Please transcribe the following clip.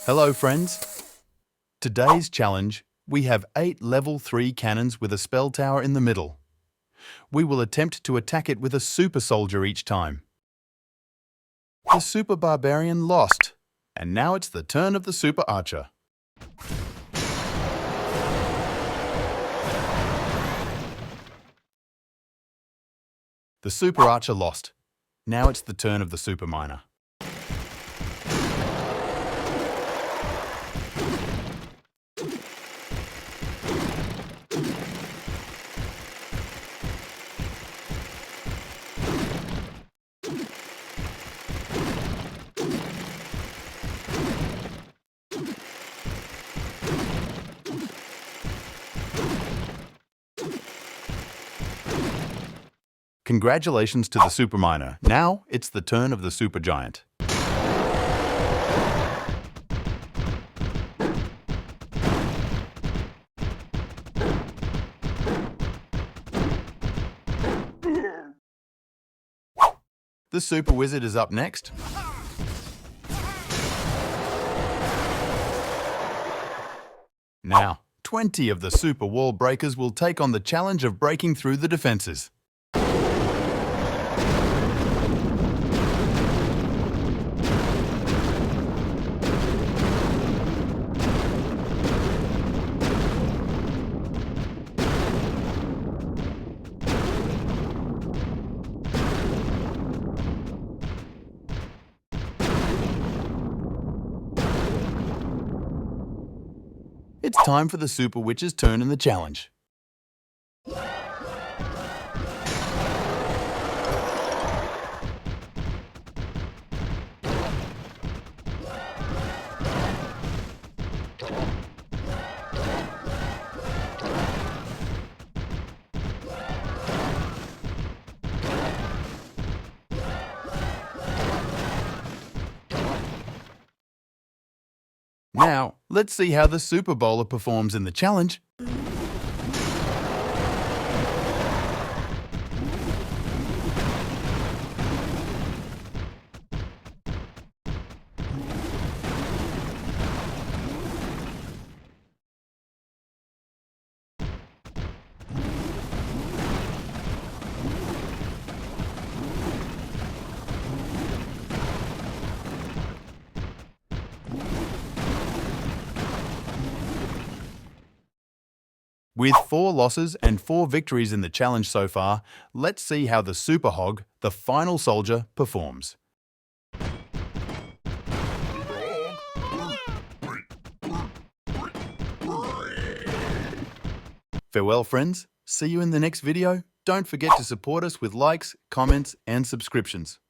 Hello friends! Today's challenge, we have 8 level 3 cannons with a spell tower in the middle. We will attempt to attack it with a super soldier each time. The super barbarian lost, and now it's the turn of the super archer. The super archer lost. Now it's the turn of the super miner. Congratulations to the super miner. Now it's the turn of the super giant. The super wizard is up next. Now, 20 of the super wall breakers will take on the challenge of breaking through the defenses. It's time for the Super Witch's turn in the challenge. Now, let's see how the Super Bowler performs in the challenge. With 4 losses and 4 victories in the challenge so far, let's see how the Super Hog, the final soldier, performs. Farewell friends, see you in the next video. Don't forget to support us with likes, comments and subscriptions.